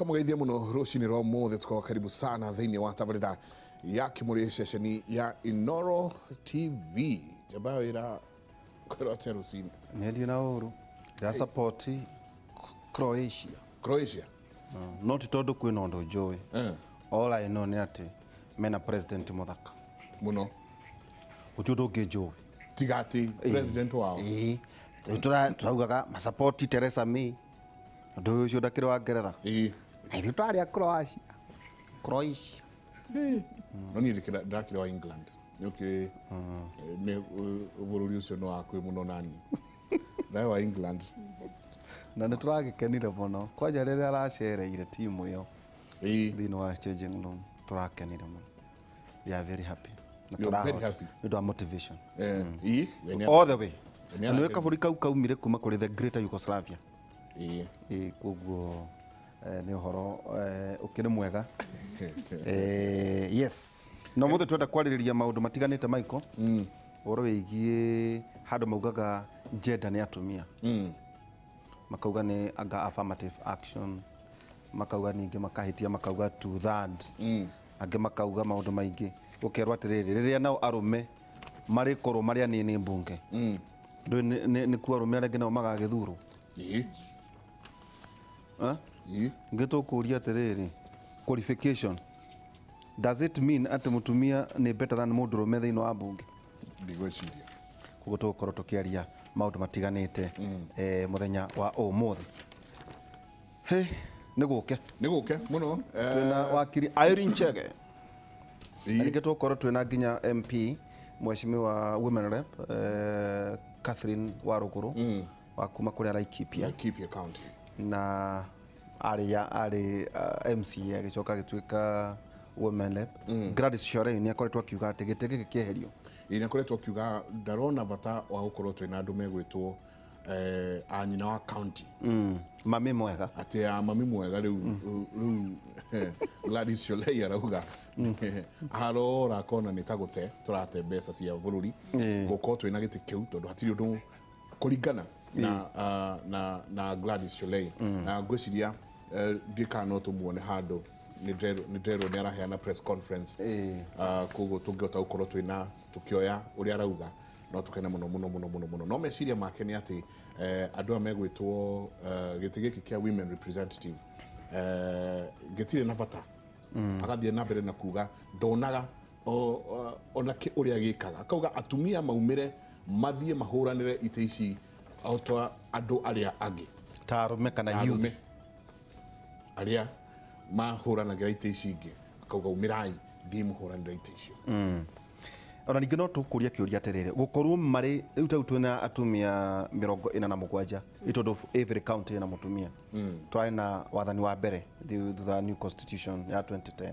Tukamugeithia muno rucini rwa mothe tukawa karibu sana thiini wa tabarida ya Kimuri ceceni ya Inooro TV. Jaba ira kwero atia rucini. Ni Inooro. Ya support Croatia. Croatia. Not todo kwina ndo joy. All I know ni ati mena president muthaka. Muno. Utudo ke joy. Tigati president wao. Turaugaga ma support Theresa May. Ndo ucio ndakire wa Ngeretha. Na ithu twari a Croatia. Croatia. No ni ndakire wa England. Okay. Ne bururi ucio no akwe muno nani. Ndae wa England. Na nä tå ragä kenire må no kwanja rä rä a aracereire timu ä yo thä wa changing room tå rakenire må no. Very happy nä ndå wa motivation all the way. Nä wä kabå ri kau kaumire kuma kå rä the Greater Yugoslavia koguo nä å horo å kä rä mwega. Yes no må thä twenda kwarä rä ria maå ndå matiganä te Michael å horo wä giä handå maugaga gender nä atumia makauga ni anga affirmative action makauga ninge makahitia makauga 2/3 ange makauga maundu maingi ukerwa atiriri riria nao arume mari koro maria nini mbunge ni ku arume aringi nao magagithurwo ngito kuria atiriri qualification does it mean ati mutumia ni better than mundurume thiini wa mbunge ndigwiciria kugo tukorwo tukiaria maundu matiganite muthenya wa umuthi niguke muno twina wakiri Irene Chege arike tukorwo twina nginya MP mheshimiwa women rep Catherine Waruguru wa kuma kuria Laikipia county na ari MCA agicoka gituika women rep Gladys Shore ni akoretwo akiuga ati gite giki kieherio ina koretwo kiuga ndarona bata wa gukorwo twina andu megwitwo anyina wa county mami mwega ati ya mami mwega riu Gladys Shole arauga arora kona ni tagute turate mbeca cia bururi gukorwo twina giti kiu tondu hatiri undu kuringana na Gladys Shole na ngwiciria ndikano tumuone handu Nidero ni araheana press conference kogo tungihota gukorwo twina tukioya uria arauga no tukene muno no meciria make ni ati andu a megwitwo giti giki kia women representative gitire na bata agathie na mbere na kuga ndonaga ona ki uria gikaga akauga atumia maumire mathie mahuranire ite ici auto andu aria angi ta arume kana youth aria mahuranagira ite ici ingi akauga umirai thie muhuranire ite icio ona ningi no tukuria kiuria atiriri gukorwo mari riu twina atumia 47 itondo every county na mutumia twaina wathani wa mbere the new constitution ya 2010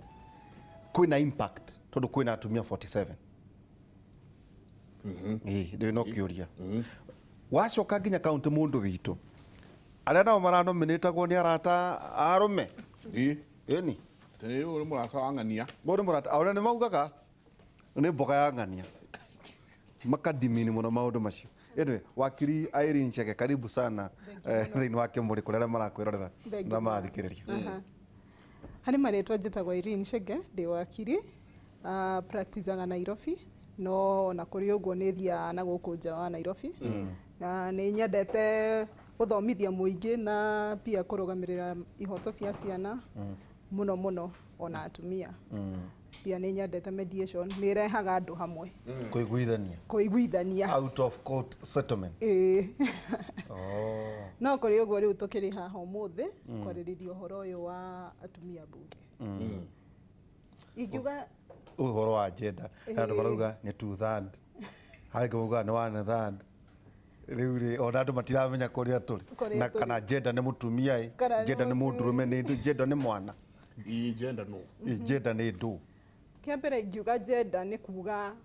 kwina impact tondu kwina atumia 47 ndio no kiuria wacoka nginya county mundu witu aria nao maranominatagwo ni arata arume ni tene uri murata wa ng'ania uri murata aura ni maugaga ni mboga ya ng'ania makadimini muno maundu macio anyway wakiri Irene Chege karibu sana thiini wa Kimuri kuria marakwirorera na mathikiriria hani maretwa njitagwo Irene Chege ndi wakiri practice anga Nairobi no na kuri uguo ni thia na guku nja wa Nairobi na ni nyendete guthomithia muingi na pia kurugamirira ihoto cia ciana muno ona atumia pia ni nyendete mediation ni rehaga andu hamwe kuiguithania out of court settlement no kuri uguo riu tukiri haha umuthi kwaririria uhoro uyu wa atumia bunge igiuga uhoro wa gender andu barauga ni 2/3 hari kuuga ni 1/3 riu ri ona andu matiramenya kuria turi na kana gender ni mutumia gender ni mundurume ni gender ni mwana gender ni ndu kiambere ngiuga gender ni kuga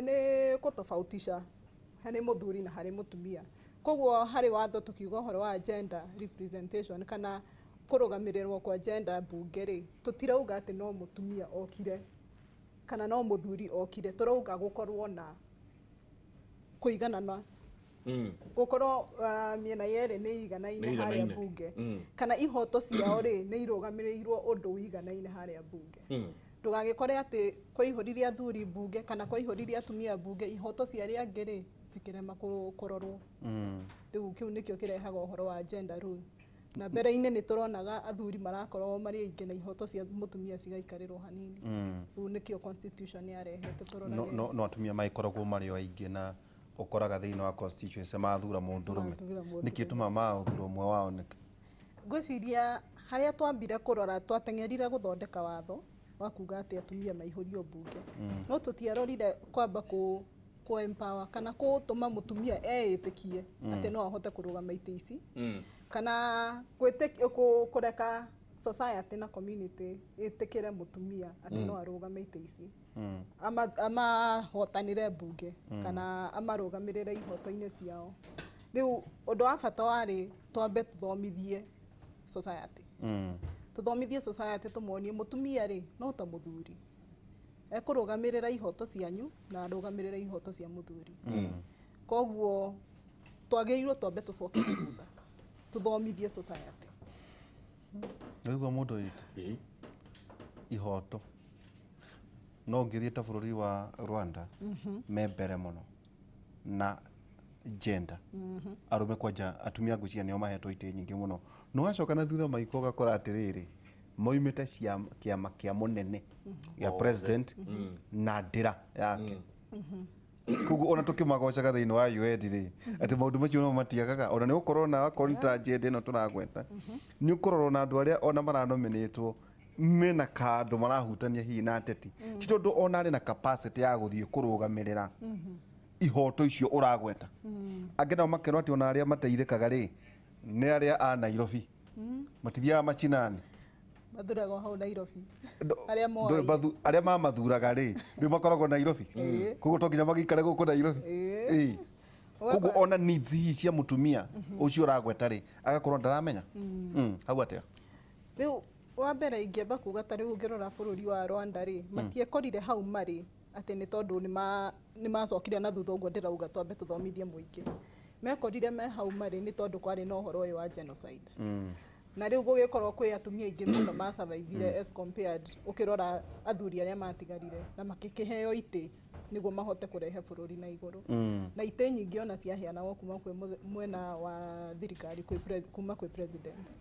ni gutofautisha hari muthuri na hari mutumia koguo hari watho tukiuga uhoro wa gender representation kana kurugamirirwo kwa gender bunge ri tutirauga ati no mutumia okire kana no muthuri okire turauga gukorwo na kuiganana gukorwo miena yere nĩ iganaine harĩa bunge kana ihoto ciao rĩ nĩ irũgamĩrĩirwo ũndũ wiganaine harĩa bunge ndũgagĩkore atĩ kwaihũrire athuri bunge kana kwaihũrire atumia bunge ihoto cia arĩa angĩ rĩ cikĩrema kũrorwo rĩu kĩu nĩkĩo kĩrehaga ũhoro wa gender role na mbere-inĩ nĩ tũronaga athuri marakorwo marĩ aingĩ na ihoto cia mũtumia cigaikarĩrwo hanini rĩu nĩkĩo constitution yarehete tũrona no atumia maikoragwo marĩ o aingĩ na ũkoraga thĩinĩ wa constitution mathura mũndũrũme nĩkĩ tũma mathura ũmwe wao nĩkĩ ngwĩciria harĩa twambire kũrora twateng'erire gũthondeka watho wa kuga atĩ atumia maihũrio bunge no tũtiarorire kwamba ku empower kana gũtũma mũtumia eĩtĩkie atĩ no ahote kũrũgama itĩ ici kana kũreka society na community ĩtĩkĩre mũtumia atĩ no arũgame itĩ ici amahotanĩre bunge kana amarũgamĩrĩre ihoto-inĩ ciao rĩu ũndũ wa bata warĩ twambe tũthomithie society tuthomithie society tumuonie mutumia ri no ta muthuri ekũrũgamĩrĩra ihoto cianyu na arũgamĩrĩre ihoto cia muthuri koguo twagĩrĩirwo twambe tũcoke thutha tuthomithie society nĩguo mũndũ witũ ihoto no ngĩthiĩ ta bũrũri wa Rwanda me mbere mũno na gender arũme kwanja atumia ngũcia nĩo mahetwo itĩ nyingĩ mũno no acoka na thutha maiko gakora atĩrĩrĩ moimĩte kĩama kĩa mũnene ya president na ndĩra yake koguo ona tũkĩmagocaga thĩinĩ wa UN rĩ atĩ maũndũ macio no matiagaga ona nĩ ũkorwo na akorwo gender ĩno tũragweta nĩ ũkorwo na andũ arĩa ona maranominĩtwo mena kandũ marahutania hihi na ateti ti tondũ ona arĩ na capacity ya gũthiĩ kũrũgamĩrĩra ihoto icio ũragweta angĩ nao makerwo atĩ ona arĩa mateithĩkaga rĩ nĩ arĩa a Nairobi matithiaga macinani mathuragwo hau Nairobi arĩa mamathuraga rĩ nĩ makoragwo Nairobi koguo to nginya magĩikare gũkũ Nairobi koguo ona needs hihi cia mũtumia ũcio ũragweta rĩ agakorwo ndaramenya hau atĩa rĩu wa mbere ingĩamba kuga ta rĩu ngĩrora bũrũri wa Rwanda rĩ matiekorire hau marĩ atĩ nĩ tondũ nĩ macokire na thutha ũguo ndĩrauga twambe tũthomithie mũingĩ mekorire me hau marĩ nĩ tondũ kwarĩ na ũhoro ũyũ wa genocide na rĩu gũgĩkorwo kwĩ atumia aingĩ mũno ma survivire as compared ũkĩrora athuri arĩa matigarire na makĩkĩheo itĩ nĩguo mahote kũrehe bũrũri na igũrũ na itĩ nyingĩ ona ciaheanagwo kuma kwĩ mwena wa thirikari kuma kwĩ president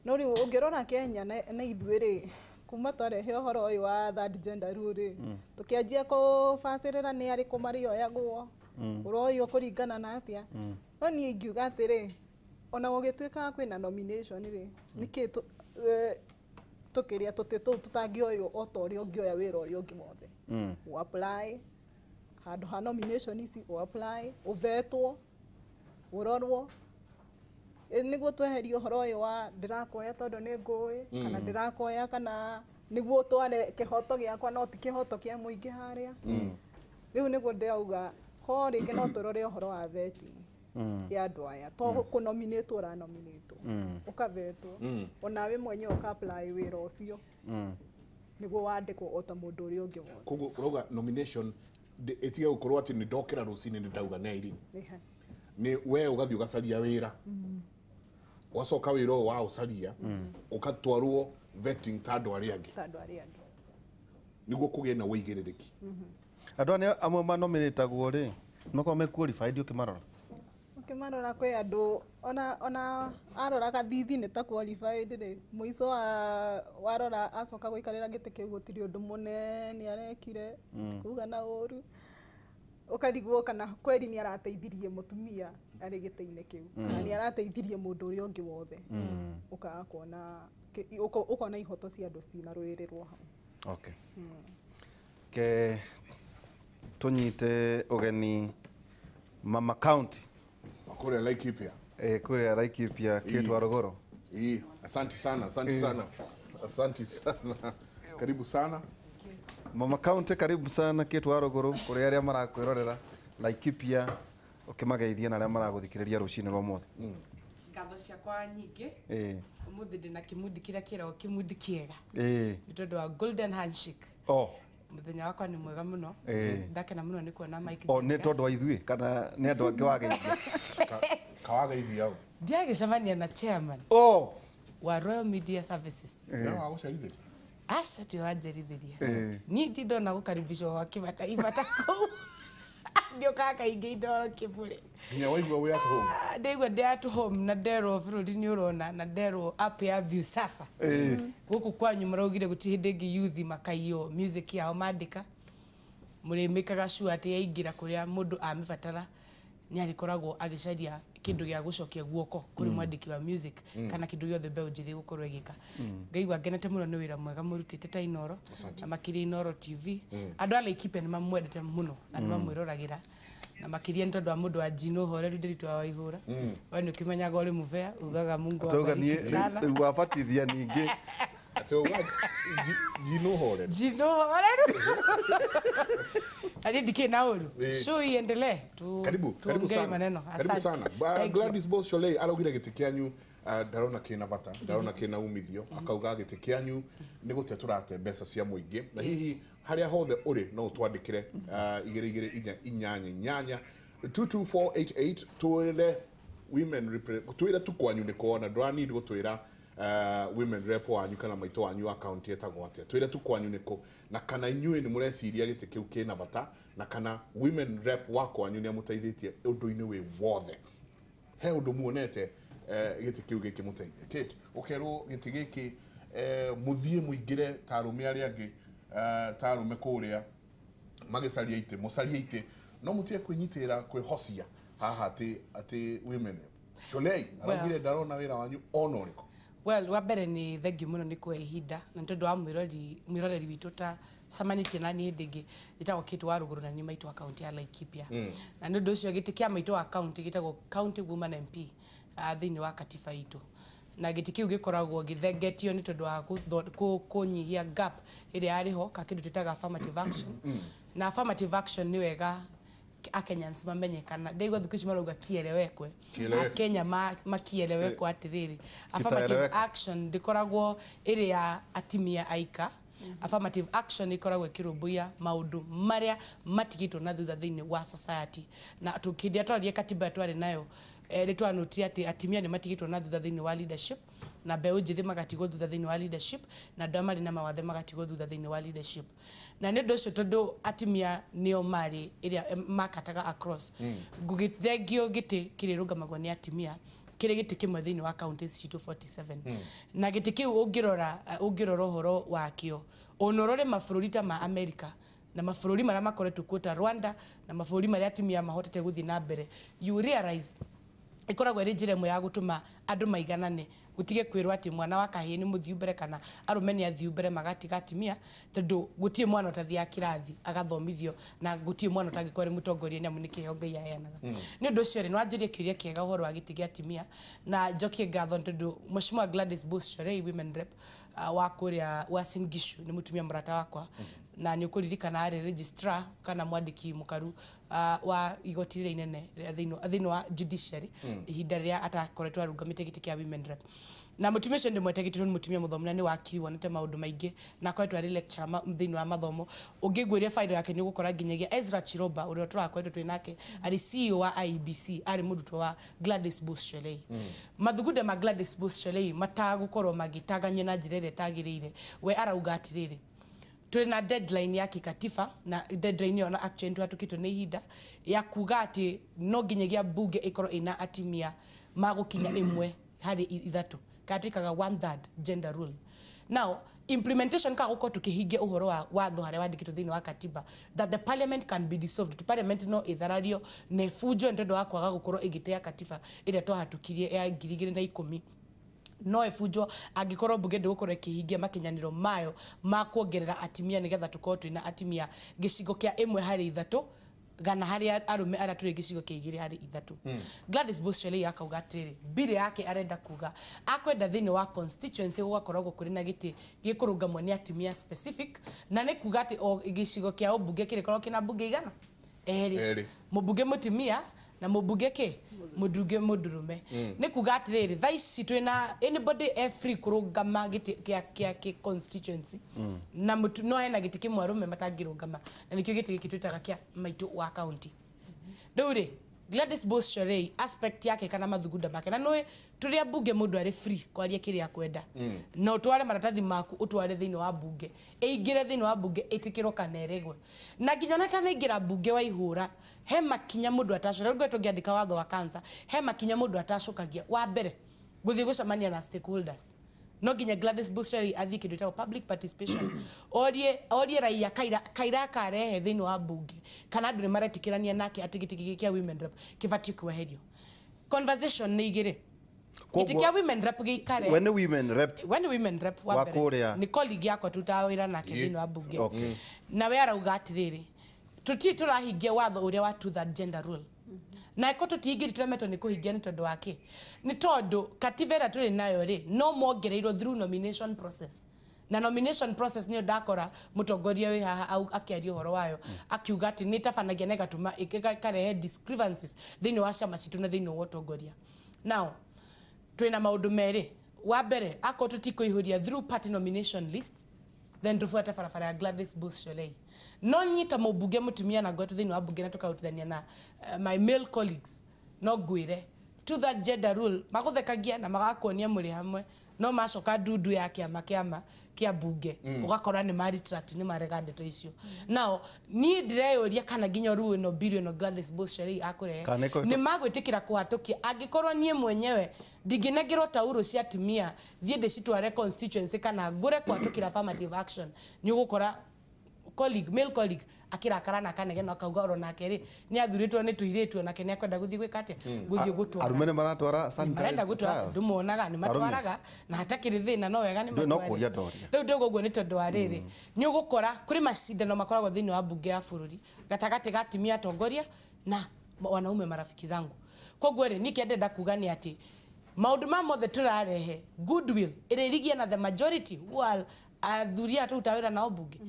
no rĩu ũngĩrora Kenya na ithuĩ rĩ kuma twarehe ũhoro ũyũ wa third gender rule tũkĩanjia kũbacĩrĩra nĩ arĩkũ marĩoyagwo ũroywo kũringana na atĩa no niĩ ingiuga atĩrĩ ona gũgĩtuĩka kwĩna nomination rĩ nĩkĩ tũkĩrĩa tũtĩ tũu tũtangĩoywo o ta ũrĩa ũngĩoya wĩra ũrĩa ũngĩ wothe apply handũ ha nomination ici apply ũvetwo ũrorwo nĩguo tweherie ũhoro ũyũ wa ndĩrakoya tondũ nĩ ngũĩ kana ndĩrakoya kana nĩguo tware kĩhoto gĩakwa no ti kĩhoto kĩa mũingĩ harĩa rĩu nĩguo ndĩrauga ko rĩngĩ no tũrore ũhoro wa vetting ya andũ aya to kũnominĩtwo ũranominĩtwo ũkavetwo onawe mwenyewe ũka-apply wĩra ũcio nĩguo wandĩkwo o ta mũndũ ũrĩa ũngĩ wothe koguo ũrauga nomination ĩtige gũkorwo atĩ nĩ ndokĩra rũcinĩ nĩ ndauga nĩ Irene nĩ we ũgathiĩ ũgacaria wĩra ũgacoka wĩra ũyũ wa ũcaria ũgatwarwo vetting ta andũ arĩa angĩ nĩguo kũgĩe na wĩigĩrĩrĩki andũ aya amwe manominĩtagwo rĩ makorwo me qualified ũkĩmarora ũkĩmarora kwĩ andũ ona arora gathithi nĩ ta qualified rĩ mũico warora acoka gũikarĩra gĩtĩ kĩu gũtirĩ ũndũ mũnene arekire kuga na ũru ũkarigwo kana kweri nĩ arateithirie mũtumia arĩ gĩtĩ-inĩ kĩu kana nĩ arateithirie mũndũ ũrĩa ũngĩ wothe ũkaga kuona ihoto cia andũ citinarũĩrĩrwo hau okay ke tunyite ũgeni mama county kũrĩa Laikipia kũrĩa Laikipia Kitwa Rũgũrũ asante sana karibu sana mama county karibu sana Kitwa Rũgũrũ kũrĩa arĩa marakwĩrorera Laikipia ũkĩmageithia na arĩa maragũthikĩrĩria rũcinĩ rwa mũthĩ ngatho ciakwa nyingĩ ũmũthĩ ndĩna kĩmundi kĩrĩa kĩragwo kĩmundi kĩega nĩ tondũ wa golden handshake muthenya wakwa ni mwega muno ndakena muno ni kuona Mike o ne tondu wa ithui kana ne andu angi wageithia kawageithia ndiagicemania na chairman wa Royal Media Services wa gucerithiria aca ti wanjerithiria ni ndona gukaribishwo wa kimataifa ta kuu ndio kaka ingi Inooro Kimuri nginya waigua we at home ndaigua ndi at home na nderwo bururi ni urona na nderwo app ya view sasa guku kwanyu maraugire guti hindi ngi youth makaio music yao mandika muri mikaga sure ati yaingira kuria mundu amibatara ni arikoragwo agicaria kindu gya gucokia guoko kuri mwandiki wa music kana kindu giothe mbeu njithi gukorwo igika ngaigua ngenete muno ni wira mwega murutite ta Inooro na makiri Inooro TV andu ala ikipe ni mamwendete muno na ni mamwiroragira na makiria ntondu wa mundu wa jino hore ndiritu wa Waihura wani ukimenyaga uri muvea ugaga Mungu abariki sana atoga ni wafatithia ningi jino hore ali dike na uru so iendelee karibu sana Gladys Boss Sholei araugira giti kianyu ndarona kina bata ndarona kina umithio akauga giti kianyu ni gute turate mbeca cia muingi na hihi haria hothe uri no twandikire 2288 22488 twire women twire tukwanyu ni kuona ndwani ndi gutwira women rep wanyu kana maito wanyu account yetagwo atia twire tukwanyu niko na kana inyuĩ ni mureciria giti kiu kina bata na kana women rep wako wanyu ni amutaithitie undu-ini wi wothe he undu muonete giti kiu giki muteithie Kate ukerwo giti giki muthie muingire tarume aria angi tarume kuria magicaria ite mucaria ite no mutie kwinyitira kwihocia haha ati women Sholei aragire ndarona wira wanyu onoriko well wa mbere ni thengiũ muno ni kwe ihinda na tondu wa mwiroreri witu ta samanite na ni ndingi itagwo Kate wa ruguru na ni maito account ya Laikipia na ndu ucio gitikia maito account gitagwo County Women MP thiini wa katiba itu na giti kiu gikoragwo githengetio ni tondu wa kunyihia gap iria ariho ka kindu tutaga affirmative action na affirmative action ni wega Kenyans mamenyekana ndego thukuci marauga kielewekwe Kenya makielewekwa atiriri affirmative action ndikoragwo iria atumia aika affirmative action ikoragwo kirumbuya maundu maria matigitwo na thutha thiini wa society na tukidia twarie katiba twari nayo ritwanutia ati atumia ni matigitwo na thutha thiini wa leadership na mbeu njithi magatigwo thutha thiini wa leadership na andu mari na mawathe magatigwo thutha thiini wa leadership na nĩ ũndũ ũcio tondu atumia nĩo mari iria makataga across ngugithengio giti kirirungamagwo ni atumia kire giti kimwe thiini wa counties citu 47 na giti kiu ungirora uhoro wakio onorore mabũrũri ta ma America na mabũrũri maria makoretwo kuo ta Rwanda na mabũrũri maria atumia mahotete guthi na mbere you realize ikoragwo iri njira imwe ya gutuma andu maiganane gutige kwirwo ati mwana wa kahii ni muthiu mbere kana arume ni athiu mbere magatiga atumia tondu gutie mwana utathia kirathi agathomithio na gutie mwana utangikore mutongoria ni amu ni kiheo Ngai aheanaga ni undu ucio ri nwanjirie kiuria kiega uhoro wa giti gia atumia na njokie ngatho tondu Mheshimiwa Gladys Boss Sholei women rep wa kuria wa Singishu ni mutumia murata wakwa na ni ukuririkana ari registrar kana mwandiki mukaru wa igoti rire inene thiini wa judiciary ihinda ria atakoretwo arungamite giti kia women rep na mutumia ucio ndimwetegitwo ni mutumia muthomuna ni wakiri wonete maundu maingi na akoretwo ari lecturer thiini wa mathomo ungiguiria faida yake ni gukora nginyagia Ezra Chiroba uria turakoretwo twinake ari CEO wa IBC ari murutwo wa Gladys Boss Sholei mathugunde ma Gladys Boss Sholei matagukorwo magitaganye na njira iria tagiriire we arauga atiriri tuli na deadline ya kikatiba na deadline yo na actually twatukitwo ni ihinda ya kuga ati no nginyagia bunge ikorwo ina atumia magukinya imwe hari ithatu katikaga 1/3 gender rule now implementation ka uko tukihingia uhoro wa watho haria wandikitwo thiini wa katiba that the parliament can be dissolved the parliament no itharario ne fujo ndondo wa kwaga gukorwo igitea katiba iria twahatukirie ya 2010 no efujo agikorwo bunge ndigukorwo ikihingia makinyaniro mayo ma kuongerera atumia nigetha tukorwo twina atumia gicigo kia imwe hari ithatu gana hari arume ara turi gicigo kia igiri hari ithatu Gladys Boss Sholei akauga atiri biri yake arenda kuga akwenda thiini wa constituency gugakoragwo kuri na giti gikurungamwo ni atumia specific na ni kuga ati o gicigo kia ubunge kirikorwo kina bunge igana eri mubunge mutumia na mũmbunge kĩ mũndunge mũndũrũme nĩ kuga atĩrĩrĩ thaa ici twĩna anybody free kũrũngama gĩtĩ kĩa constituency na no hena gĩtĩ kĩmwe arũme matangĩrũngama na nĩkĩo gĩtĩ gĩkĩ twĩtaga kĩa maitũ wa county rĩu rĩ Gladys Bosholei aspect yake kana mathugunda make na nĩ tũrĩa bunge mũndũ arĩ free kwaria kĩrĩa kwenda no tware maratathi maku ũtware thĩinĩ wa bunge ĩingĩre thĩinĩ wa bunge ĩtĩkĩrwo kana ĩregwe na nginya na tanaingĩra bunge wa ihũra he makinya mũndũ atacoka rĩu tũngĩandĩka watho wa cancer he makinya mũndũ atacokagia wa mbere gũthiĩ gũcemania na stakeholders no nginya Gladys Bosholei athiĩ kĩndũ gĩtagwo public participation orie raia kaira karehe thĩinĩ wa bunge kana andũ nĩ maretikĩrania nake atĩ gĩtĩ gĩkĩ kĩa women rep kĩbatiĩ kweherio conversation nĩ igĩrĩ gĩtĩ kĩa women rep gĩikare when women rep wa mbere nĩ colleague yakwa tutaga wĩra nake thĩinĩ wa bunge na we arauga atĩrĩrĩ tũrahingia watho ũrĩa wa 2/3 gender rule na iko tutingiri turemetwo ni kuhingia ni tondu wake ni tondu kativera tuli nayo ri no mongereirwo through nomination process na nomination process ni ndakora mutongoria wi haha akiaria horo wayo akiuga ati ni tabanagia na gatuma ikarehe discrepancies thini wa ciama citu na thini wa utongoria now twina maundu meri wa mbere ako tutikuihuria through party nomination list then tufuate barabara ya Gladys Bosholei no nyita mũmbunge mũtumia na gwetu thĩinĩ wa bunge na tukautithania na my male colleagues no gwire to that gender rule magũthekagia na magakuonia mũrĩ hamwe no macoka ndundu ya kĩama kĩa bunge ũgakora nĩ ma-retract nĩ marega ndeto icio now niĩ ndĩreyũria kana nginya rũu ĩno bill ĩno Gladys Bosholei akũrehe nĩ magwĩtĩkĩra kũhatũkia angĩkorwo niĩ mwenyewe ndingĩnengerwo tauro cia atumia thiĩ ndĩcitware constituency kana ngũre kũhatũkĩra affirmative action nĩ ũgũkora male colleague akirakara na kanege no kauga oro nake ri ni athuritwo ni tuiritwo nake ni akwenda guthi gwika atia guthi gutwara arumene maratwara marenda gutwara ndumuonaga ni matwaraga na hatakiri thina no wega ni matwara riu ndogo ni tondu wa riri ni ugukora kuri macindano makoragwo thini wa bunge ya bururi gatagati gatimia atongoria na wanaume marafiki zangu koguo ri nikendenda kuga ni ati maundu ma mothe turarehe goodwill iririgia na the majority who athuria tutawira na obunge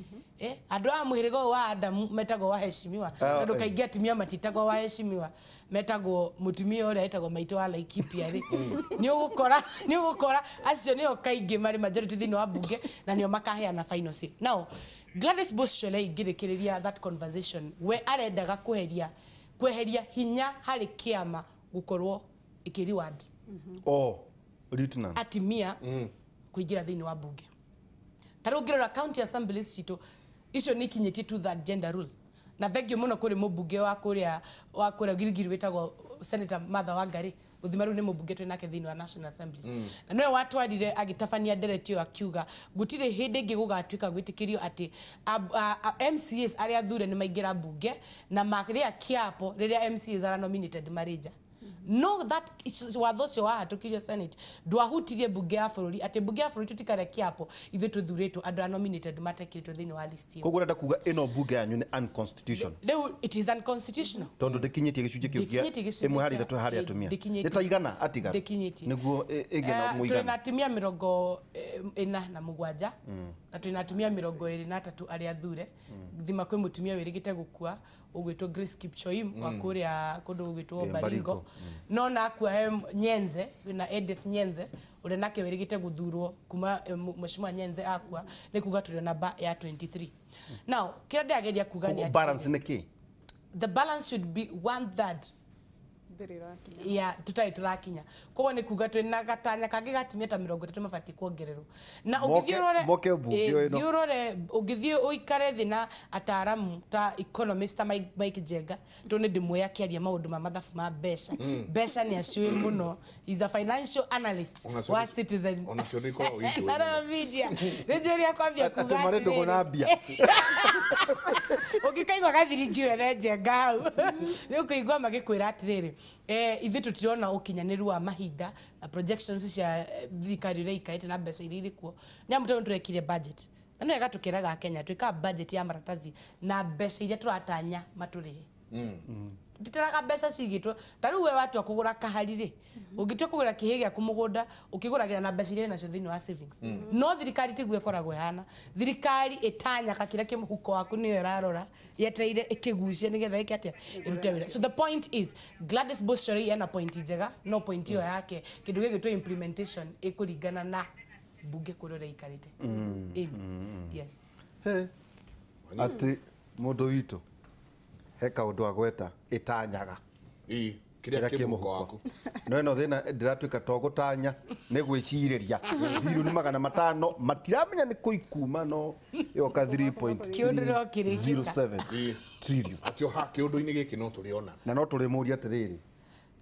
andu a muhirigo wa Adamu metagwo wa heshimiwa tondu kaingi atumia matitagwo wa heshimiwa metagwo mutumia uria etagwo maitũ wa Laikipia ri ni ugukora acio nio kaingi mari majority thini wa bunge na nio makaheana final say now Gladys Bosholei ngirikiriria that conversation we arendaga kweheria hinya hari kiama gukorwo ikiriward lieutenant atimia kuingira thini wa bunge tarugirora county assembly cito icio ni kinyiti to that gender rule na thengio muno kuri mubunge wa kuria girigiri wetagwo senator Martha Wangari uthimaru ni mubunge twe nake thini wa national assembly na noe watwarire agitafania nderetio akiuga gutire hindi ngi gugatuika gwitikirio ati MCAs aria thure ni maingira bunge na makiria kiapo riria MCAs ara nominated marija no that is watho cio wa hatukirio senate ndwahutirie bunge ya bururi ati bunge ya bururi tutikare kiapo ithu tuthuretwo andu nominated matekiritwo thini wa list hiyo koguo renda kuga ino bunge yanyu ni unconstitutional it is unconstitutional tondu ndikinyitie gicunjie kiu kia imwe hari thatu hari atumia itaigana atigara niguo ige na muigana tuna atumia 47 na tuna atumia 23 aria thure thima kwi mutumia wirigite gukua ugwitwo Grace Kipchoim wa kuria kundu ugwitwo Baringo no na akua he Nyenze na Edith Nyenze uri nake wirigite guthurwo kuma mheshimiwa Nyenze akua ni kuga tuli namba ya 23 now kira ndageria kuga ni balance ni ki the balance should be 1/3 ya turakinya kogo ni kuga twe na gatanya kangi gatimia ta 30 mabati kuongererwo na ugithie uikare thina ataramu ta economist ta Mike Jenga to ni ndimwe yakiaria maundu ma mathabu ma besha ni aciwe muno is a financial analyst wa Citizen ona cio ni korwo witu na media nigeria kwambia kuga tumare ndogo na mbia ukikaigwa gathiriji na Jenga hau ni ukuigwa magikwira atiriri ithu tutirona ukinyaniru wa mahinda na projections cia thirikari ria ikaite na mbeca iria irikuo ni amutondu turekire budget na no gatukiraga Kenya twika budget ya maratathi na mbeca iria turatanya maturihe nditaraga mbeca cigitwo ta riu we watua kugura kahari ri ungitua kugura kihi gia kumugunda ukiguragira na mbeca iria nacio thiini wa savings no thirikari tiguo ikoragwo hana thirikari itanyaka kiria kimuhuko waku niyo irarora yeteire ikigucia nigetha ikiatia irute wira. So the point is Gladys Bushori ena point njega no point iyo yake kindu gigitwo implementation ikuringana na bunge kurora ikarite. Yes. He ati mundu witu he kaundu agweta itanyaga kiria kimuhuko waku no ino thina ndiratuika to gutanya ni gwiciriria bilioni 500 matiramenya ni kuikuma no yoka 3.07 trillion atio ha kiundu-ini giki no turiona na no turimuria atiriri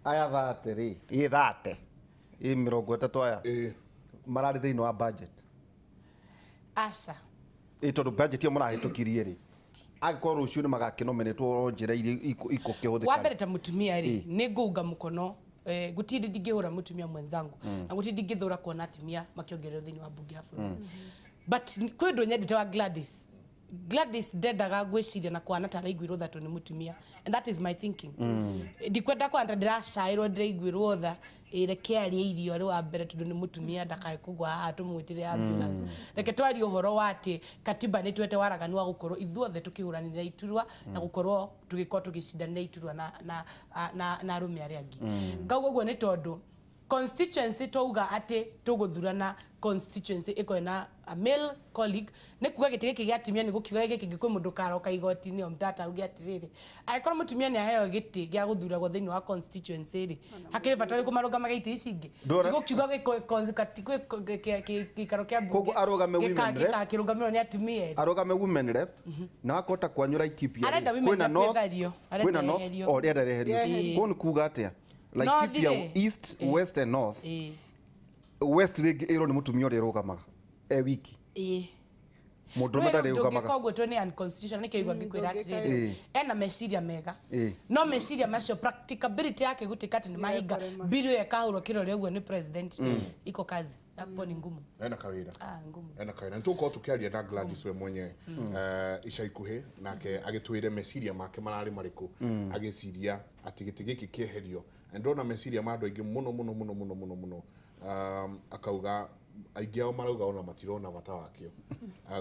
aya thate ri i thate i 30 aya marari thiini wa budget asa tondu budget yo murahitukirie ri akorwo ucio ni magakinomenetwo njira iria ikokihuthika wa mbere ta mutumia ri ni nguga mukono gutindi ndingihura mutumia mwenzangu na gutindi ngithura kuona atumia makiongererwo thiini wa bunge ya bũrũri but kwi ndu nyendete wa Gladys ndendaga gwiciria na kwana taraiguirwo thato ni mutumia and that is my thinking ndikwenda kwanda ndiracairwo ndiraiguirwo tha reke arie irio ari wa mbere tondu ni mutumia ndakae kugwa haha tumwitire ambulance reke twari uhoro wa ati katiba ni twete waragani wa gukorwo ithuothe tukihuranira iturwa na gukorwo tugikorwo tugicindanira iturwa na arume aria angi ngauga guo ni tondu constituency touga ati tuguthurana constituency iko na a male colleague ne kuga gitege kigi atumia ni gukiga giki ngikwe mundu karoka igoti-ini o mtata ugi atiriri aikora mutumia ni aheo giti gia guthuragwo thiini wa constituency ri hakiri batari kumarugama giti ici ingi tigo kiuga gikaro kia bunge kogu arugame women rep kirugamiro ni atumia arugame women rep na akota kwanyura ikipia arenda women rep wethario arenda no o renda reherio ko ni kuga atia like Kipia east west and north west rig ero ni mutumia uri rugamaga wiki mundu madare rugamaga koguo to ni unconstitutional ni kiigwa ngikwira atiriri ena meciria mega no meciria macio practicability yake gutikati ni mahinga bill ya kahuro kirore uguo ni president iko kazi hapo ni ngumu ena kawira ngumu ena kawira ntuko tukiaria na Gladys we mwenye ica ikuhi nake agitwire meciria make marari mariku agiciria ati gitigiki kieherio ndona meciria ma andu aingi muno akauga aingi ao marauga ona matirona bata wakio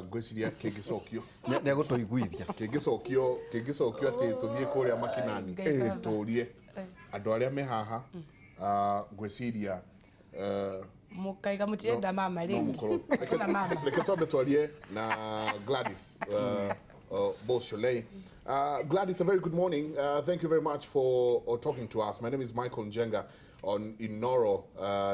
ngwiciria kingicokio ne gutuiguithia kingicokio ati tuthie kuria macinani turie andu aria me haha ngwiciria mukaiga mutirenda mama ringi na mama leke twambe twarie na Gladys Bushori. Gladys, a very good morning. Thank you very much for talking to us. My name is Michael Njenga on Inooro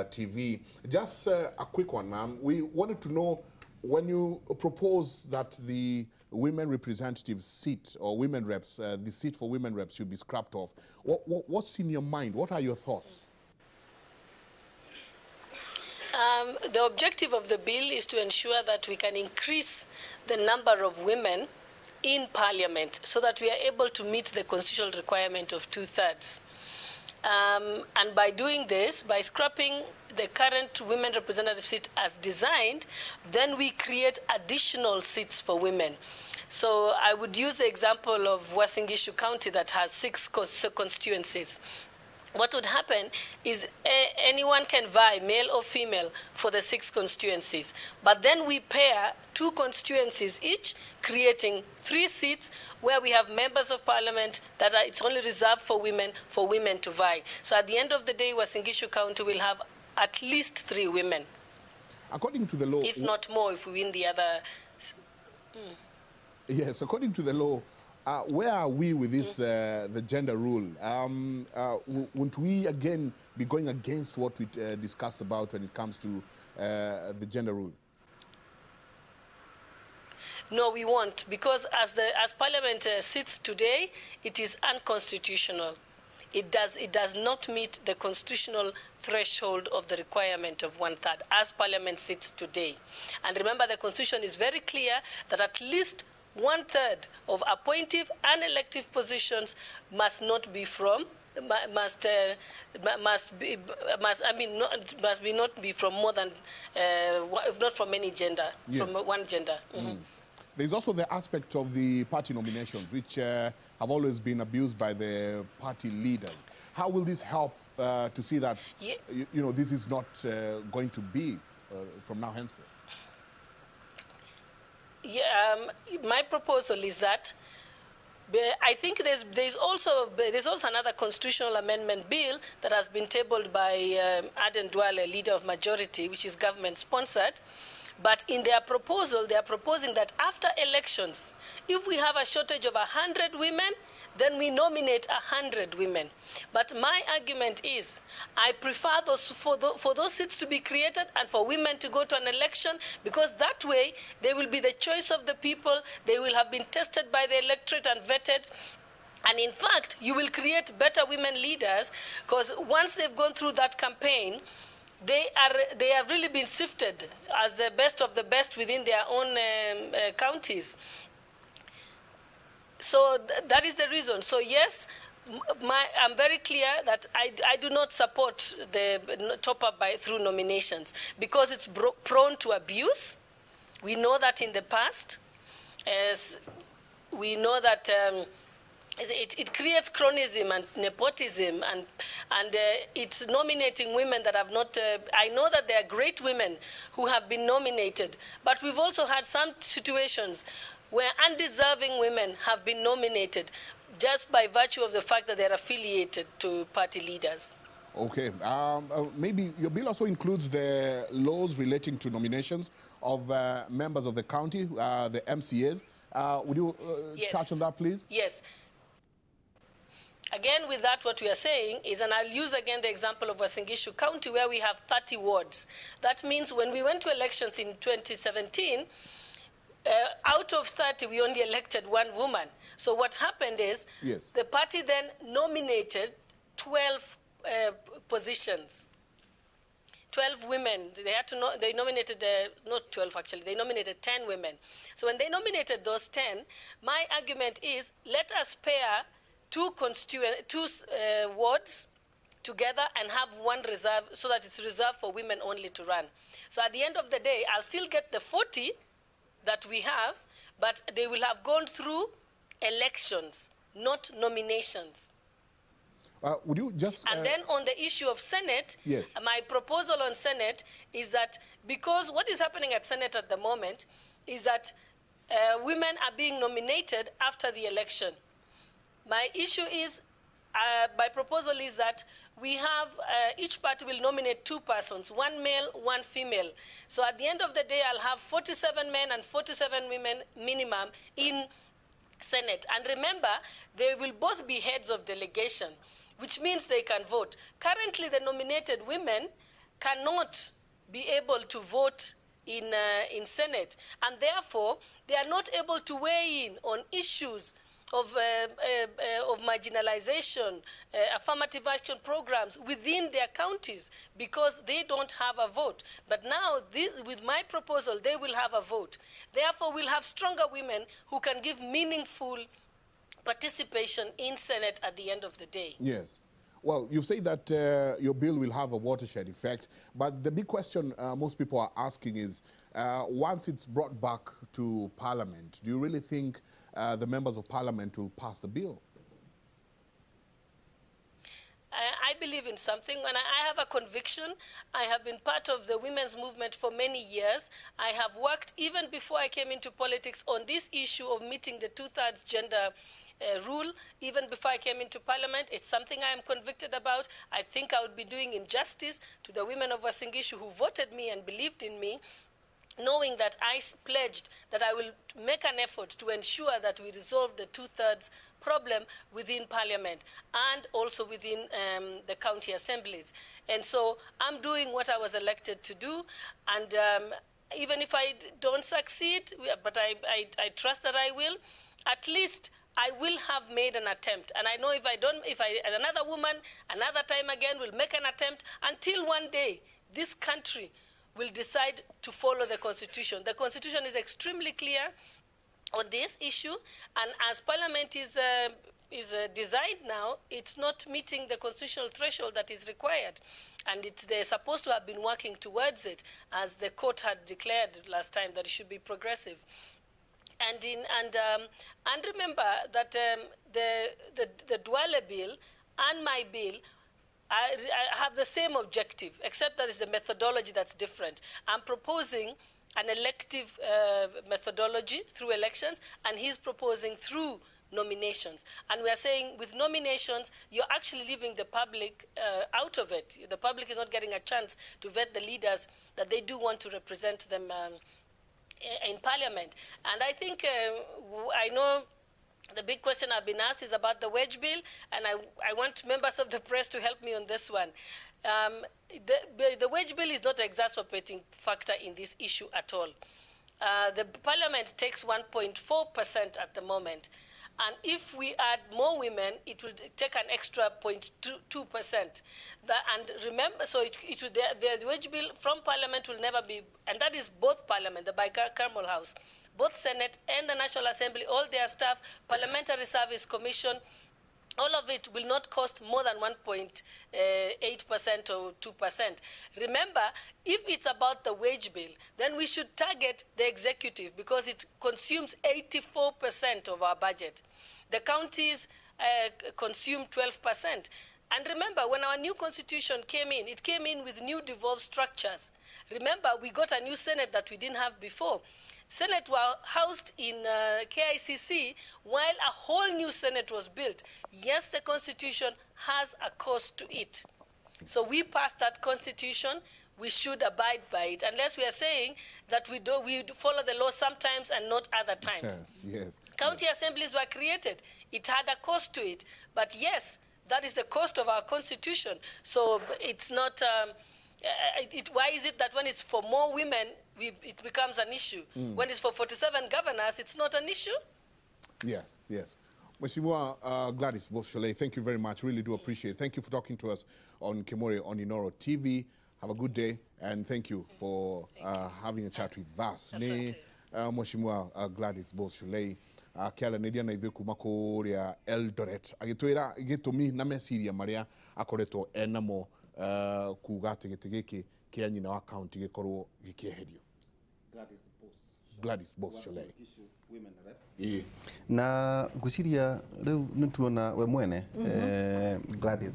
TV. Just a quick one, ma'am. We wanted to know, when you propose that the women representatives seat or women reps, the seat for women reps should be scrapped off, what's in your mind? What are your thoughts? The objective of the bill is to ensure that we can increase the number of women in Parliament so that we are able to meet the constitutional requirement of 2/3. And by doing this, by scrapping the current women representative seat as designed, then we create additional seats for women. So I would use the example of Uasin Gishu County that has 6 constituencies. What would happen is anyone can vie, male or female, for the 6 constituencies. But then we pair 2 constituencies each, creating 3 seats where we have members of parliament that it's only reserved for women to vie. So at the end of the day, Uasin Gishu County will have at least 3 women. According to the law... If not more, if we win the other... Yes, according to the law, where are we with this, the gender rule? Won't we again be going against what we discussed about when it comes to the gender rule? No, we won't, because as Parliament sits today, it is unconstitutional. It does not meet the constitutional threshold of the requirement of 1/3 as Parliament sits today. And remember, the Constitution is very clear that at least 1/3 of appointive and elective positions must not be from not be from more than if not from any gender, from one gender. There's also the aspect of the party nominations, which have always been abused by the party leaders. How will this help to see that, you know, this is not going to be from now henceforth? Yeah, my proposal is that I think there's also another constitutional amendment bill that has been tabled by Aden Duale, leader of majority, which is government sponsored. But in their proposal, they are proposing that after elections, if we have a shortage of 100 women, then we nominate 100 women. But my argument is, I prefer for those seats to be created and for women to go to an election, because that way they will be the choice of the people, they will have been tested by the electorate and vetted. And in fact, you will create better women leaders, because once they've gone through that campaign, they have really been sifted as the best of the best within their own counties. So that is the reason. So yes, I'm very clear that I do not support the top-up through nominations, because it's prone to abuse. We know that in the past. As we know that it creates cronyism and nepotism, and it's nominating women that have not. I know that there are great women who have been nominated, but we've also had some situations where undeserving women have been nominated just by virtue of the fact that they're affiliated to party leaders. Okay. Maybe your bill also includes the laws relating to nominations of members of the county, the MCAs. Would you touch on that, please? Yes. Again, with that, what we are saying is, and I'll use again the example of Uasin Gishu County, where we have 30 wards. That means when we went to elections in 2017, out of 30, we only elected one woman. So what happened is, the party then nominated 12 positions. 12 women. They nominated, not 12 actually, they nominated 10 women. So when they nominated those 10, my argument is, let us pair two wards together and have one reserve, so that it's reserved for women only to run. So at the end of the day, I'll still get the 40 that we have, but they will have gone through elections, not nominations. Would you just... And then on the issue of Senate, my proposal on Senate is that, because what is happening at Senate at the moment is that women are being nominated after the election. My issue is, my proposal is that we have, each party will nominate 2 persons, 1 male, 1 female. So at the end of the day, I'll have 47 men and 47 women minimum in Senate. And remember, they will both be heads of delegation, which means they can vote. Currently, the nominated women cannot be able to vote in Senate, and therefore, they are not able to weigh in on issues of marginalization, affirmative action programs within their counties, because they don't have a vote. But now, with my proposal, they will have a vote. Therefore, we'll have stronger women who can give meaningful participation in Senate at the end of the day. Yes. Well, you say that your bill will have a watershed effect, but the big question most people are asking is, once it's brought back to Parliament, do you really think the members of Parliament will pass the bill? I believe in something, and I have a conviction. I have been part of the women's movement for many years. I have worked, even before I came into politics, on this issue of meeting the 2/3 gender rule. Even before I came into Parliament, it's something I am convicted about. I think I would be doing injustice to the women of Uasin Gishu who voted me and believed in me, knowing that I pledged that I will make an effort to ensure that we resolve the 2/3 problem within Parliament and also within the county assemblies. And so I'm doing what I was elected to do, and even if I don't succeed, but I trust that I will, at least I will have made an attempt. And I know if another woman, another time again, will make an attempt, until one day this country will decide to follow the Constitution. The Constitution is extremely clear on this issue, and as Parliament is designed now, it's not meeting the constitutional threshold that is required. And they're supposed to have been working towards it, as the court had declared last time that it should be progressive. And remember that the Duale bill and my bill I have the same objective, except that it's the methodology that's different. I'm proposing an elective methodology through elections, and he's proposing through nominations. And we are saying with nominations, you're actually leaving the public out of it. The public is not getting a chance to vet the leaders that they do want to represent them in parliament. And I think, I know the big question I've been asked is about the wage bill, and I want members of the press to help me on this one. The wage bill is not an exacerbating factor in this issue at all. The parliament takes 1.4% at the moment. And if we add more women, it will take an extra 0.2%. And remember, so the wage bill from Parliament will never be, and that is both Parliament, the bicameral House, both Senate and the National Assembly, all their staff, Parliamentary Service Commission, all of it will not cost more than 1.8% or 2%. Remember, if it's about the wage bill, then we should target the executive because it consumes 84% of our budget. The counties consume 12%. And remember, when our new constitution came in, it came in with new devolved structures. Remember, we got a new Senate that we didn't have before. Senate were housed in KICC while a whole new Senate was built. Yes, the Constitution has a cost to it. So we passed that Constitution. We should abide by it, unless we are saying that we follow the law sometimes and not other times. Yes. County assemblies were created. It had a cost to it. But yes, that is the cost of our Constitution. So it's not... why is it that when it's for more women, it becomes an issue? When it's for 47 governors, it's not an issue? Yes, yes. Mheshimiwa Gladys Boschole, thank you very much. Really do appreciate it. Thank you for talking to us on Kimuri on Inooro TV. Have a good day, and thank you for having a chat with us. Mheshimiwa Gladys Boschole, kiala nidia na ithuĩ kuma kũrĩa Eldoret agĩtwĩra gĩtũmi na meciria marĩa akoretwo enamo kuga atĩ gĩtĩ gĩkĩ kĩa nyina wa kaunti gĩkorwo gĩkĩeherio. Gladys Boschole. Na ngwĩciria rĩu nĩtuona we mwene Gladys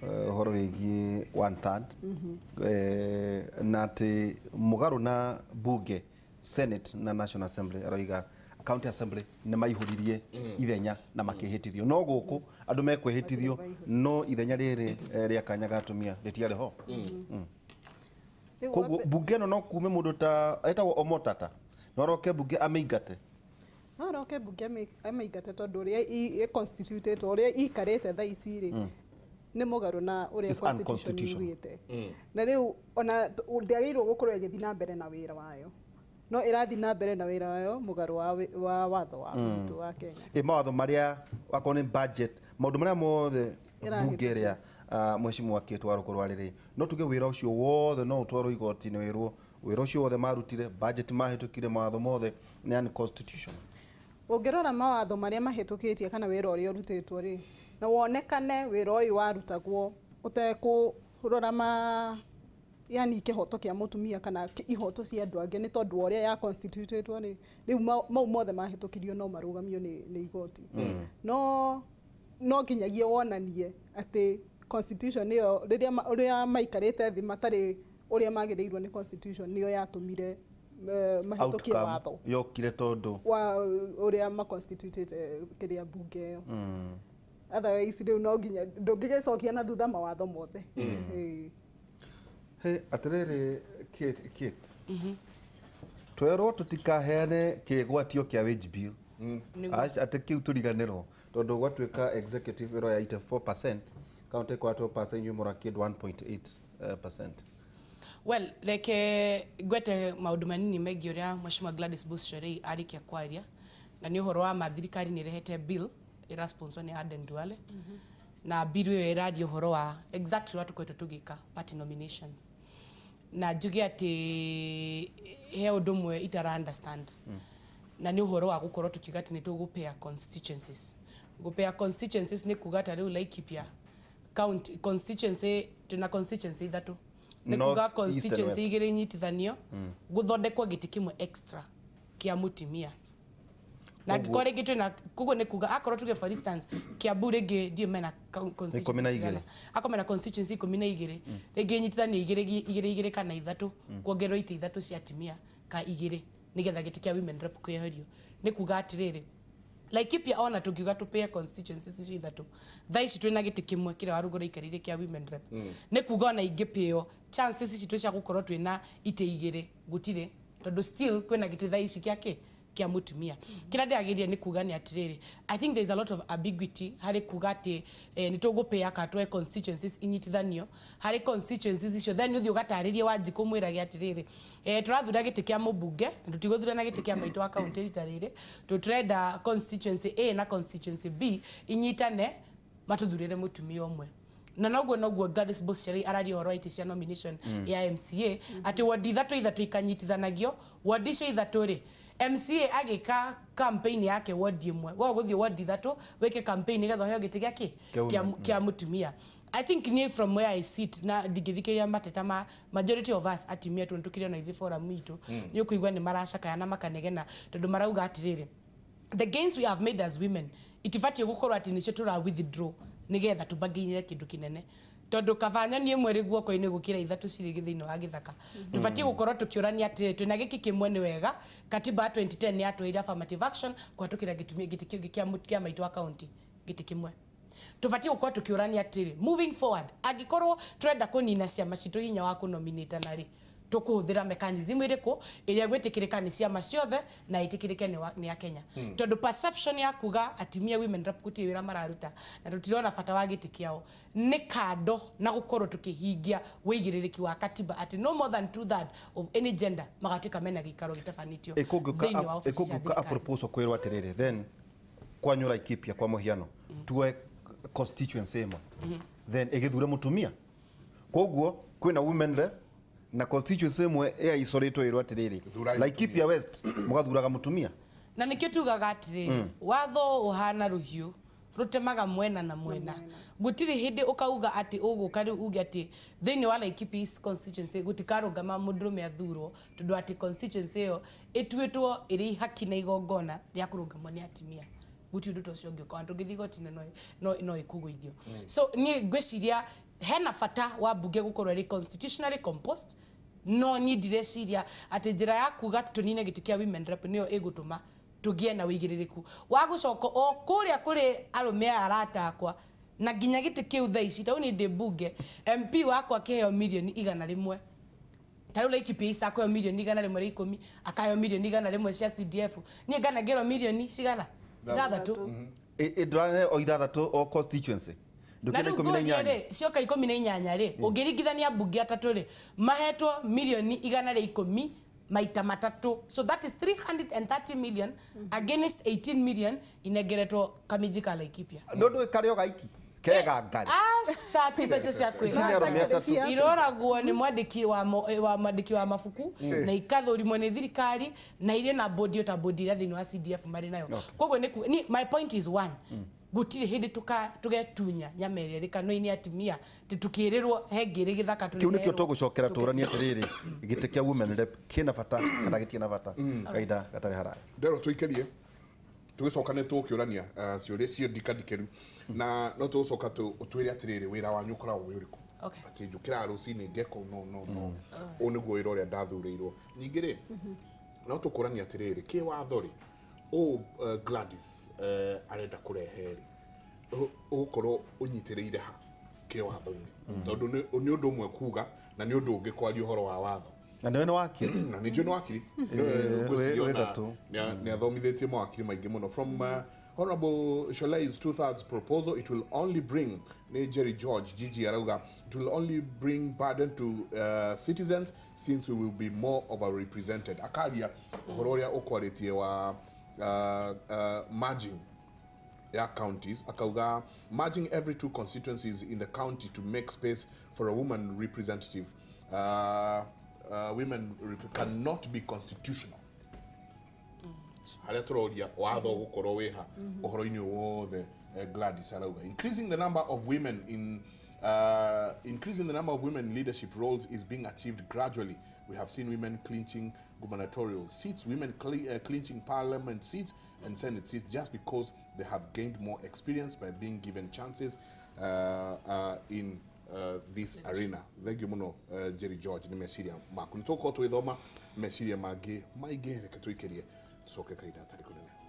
horo wĩgiĩ 1/3 na atĩ mũgarũ na bunge Senate na National Assembly aroiga County Assembly nĩ maihũririe ithenya na makĩhĩtithio no gũkũ andũ mekwĩhĩtithio no ithenya rĩrĩ rĩa kanya ga atumia rĩtiarĩ ho. Koguo bunge no kuume mũndũ ta etagwo Omotata no roke bunge amĩingate. No roke bunge amĩingate tondũ ũrĩa constituted ũrĩa ikarĩte thaa ici rĩ nĩ mũgarũ na ũrĩa constitution yugĩte. Na rĩu ona ndĩagĩrĩirwo gũkorwo ĩgĩthiĩ na mbere na wĩra wayo. No ĩrathiĩ na mbere na wĩra wayo mũgarũ wa watho wa witũ wa Kenya. Mawatho marĩa wakorwo nĩ budget maũndũ marĩa mothe bunge ĩrĩa mheshimiwa akĩtwarwo kũrũa rĩrĩ no tuge wĩra ũcio wothe no ũtwarwo igoti-inĩ wĩra ũcio wothe marutire budget mahĩtũkire mawatho mothe nĩ unconstitutional. Ũngĩrora mawatho marĩa mahĩtũkĩtie kana wĩra ũrĩa ũrutĩtwo rĩ na wonekane wĩra ũyũ warutagwo ũtekũrora yani kĩhoto kĩa mũtumia kana ihoto cia andũ angĩ nĩ tondũ ũrĩa ya constitutĩtwo nĩ rĩu mau mothe mahĩtũkirio no marũgamio nĩ igoti. No nginyagia wonanie atĩ constitution nĩyo rĩrĩa maikarĩte thĩ matarĩ ũrĩa magĩrĩirwo nĩ constitution nĩyo yatũmire mahĩtũkie watho yokire tondũ wa ũrĩa maconstitutĩte kĩrĩa bunge ĩyo. Otherwise rĩu no nginya ndũngĩgĩcokia na thutha mawatho mothe. Atĩrĩrĩ Kate twerwo tũtikaheane kĩgwatio kĩa wage bill atĩ kĩu tũriganĩrwo tondũ gwatuĩka executive ĩro ya 84% county kwa 12% nyumora kid 1.8%. Well, reke gwete maũndũ manini megiĩ ũrĩa Mheshimiwa Gladys Boschole arĩkia kwaria na nĩ ũhoro wa thirikari nĩ ĩrehete bill ĩra sponsor nĩ Aden Duale na bill ĩyo ĩraria ũhoro wa exactly what tũkoretwo tũgĩka party nominations na njuge atĩ he ũndũ ũmwe itara understand na nĩ ũhoro wa gũkorwo tũkiuga atĩ nĩ tũgũpea constituencies. Gũpea constituencies nĩ kuga atĩ rĩu Laikipia county constituency tuna constituency ithatũ nĩ kuga constituency igĩrĩ nyitithanio gũthondekwo gĩtĩ kĩmwe extra kĩa mũtumia na ngikore gitu na kugo ne kuga akoro tuge for instance Kiambu rege dio mena constituency akomena constituency 12 rege nyitithani igire kana ithatu kuongerwo ite ithatu cia atumia ka igire nigetha giti kia women rep kweherio ne kuga atiriri Laikipia ona tukiuga tupea constituencies icio ithatu thaici twina giti kimwe kira warugura ikarire kia women rep ne kuga ona ingipeo chances ici cia gukorwo twina ite igire gutire tondu still kwina giti thaici kiake kia mutumia kira ndiagiria ni kuga ni atiriri I think there is a lot of ambiguity hari kuga ati ni tugupea ka twe constituencies inyitithanio hari constituencies icio then uthi ugataririe Wanjiku mwira gia atiriri turathura giti kia mubunge tutiguthura na giti kia maito wa county ritariri tutrenda constituency A na constituency B inyitane matuthurire mutumia omwe na noguo Gladys Boscheri arari horo iti cia nomination ya MCA ati wadi ithatu ikanyitithanagio wadi icio ithatu ri MCA agika campaign yake wadi imwe wa guthio wadi ithatu weke campaign igatho heo giti giake kia mutumia I think near from where I sit na digithikiria mateta ma majority of us atimia tuntukire na ithi forum itu ni kuigwa ni maracakaya na makanegena tondu marauga atiriri the gains we have made as women itifati gukorwo ati nicio tura withdraw nigetha tubagiinire kindu kinene tondu kavanya nie mweri guoko ini gukira ithatu ciri githino wa githaka tufati gukorwo tukiurania ati twina giki kimwe ni wega katiba 2010 ni atwira affirmative action kwa tukira gitumia giti kia maito wa county giti kimwe tufati gukorwo tukiurania ati moving forward agikorwo turenda kunina ciama citu hinya wa kunominate nari tukuhuthira mechanism iriku iria gwitikirika ni ciama ciothe na itikirike ni ya Kenya tondu perception ya kuga atimia women rep kuti wira mararuta na tutirona fata wa giti kiao ni kado na gukorwo tukihingia wigiririki wa katiba ati no more than 2/3 of any gender magatuika mena gikaro gitafanitio ikuguka a proposal kwirwa atiriri then kwanyu Laikipia kwa muhiano tuwe constituency imo then igithure mutumia koguo kwina women rep na constituency mwe ya isoretwo irwa atiriri Laikipia West mugathuraga mutumia na nikio tugaga atiriri watho uhana ruhiu rutemaga mwena na mwena gutiri hindi ukauga ati ugukari uge ati thini wa Laikipia constituency gutikarugama mundurume athurwo tondu ati constituency yo itwitwo iri haki na igongona ria kurugamwa ni atimia guti undu tocio ungi kwa andu githigo tine no ikuguithio so ni ngwiciria hena fata wa bunge gukorwo ri constitutionally composed no ni direciria ati njira ya kuga tunine giti kia women rep niyo igutuma tugie na wigiririku wa gucoko o kuria kuri arume arata akwa na ginya giti kiu thaici tau ni de bunge MP wakwa kiheo milioni 100 taru Laikipia isako milioni 110 akayo milioni 100 cia CDF ni ngana gero milioni cigana thathatu idrane o ithathatu o constituency ndukire 18 cio ka 18 ri ungiringithania bunge atatu ri mahetwo milioni 110 maita matatu so that is 330 million against 18 million inegeretwo kamijika Laikipia ndondo kario gaiki kega ngari sati pesa cia kwira iroragwo ni mwandiki wa mafuku na ikathurimwo ni thirikari na ile na body ta body ria thini wa CDF mari nayo koguo ni my point is one gutire hindi tugetunya nyameria rikano-ini atimia tukirirwo hengiri githaka tuli kiu nikio tugucokera turania atiriri gite kia women rep kina fata kana gitina fata kaida gatari haraya ndero tuikerie tugicokane tukiurania ciuria cio ndikandikeru na no tugucoka twire atiriri wira wanyu koragwo wi uriku ati njukira rucini ngeko no uniguo wira uria ndathurirwo nyingi ri no tukurania atiriri ki watho ri Gladys arenda kureheri ukorwo unyitiriire ha ki watho-ini tondu ni undu umwe kuga na ni undu ungi kwaria uhoro wa watho na niwe ni wakiri na ni njui ni wakiri ni athomithitie mawakiri maingi muno from Honorable Sholai's 2/3 proposal it will only bring Jerry George Gigi arauga it will only bring burden to citizens since we will be more overrepresented akaria uhoro uria ukwaritie wa merging counties akauga merging every 2 constituencies in the county to make space for a woman representative women cannot be constitutional haria turoria watho gukorwo wiha uhoro-ini wothe Gladys arauga increasing the number of women in leadership roles is being achieved gradually We have seen women clinching gubernatorial seats, women clinching parliament seats and senate seats just because they have gained more experience by being given chances in this arena. Thank you muno Jerry George ni meciria maku. Nitoko twithoma meciria mangi maige reke twikerie tucoke kaida tari kunene.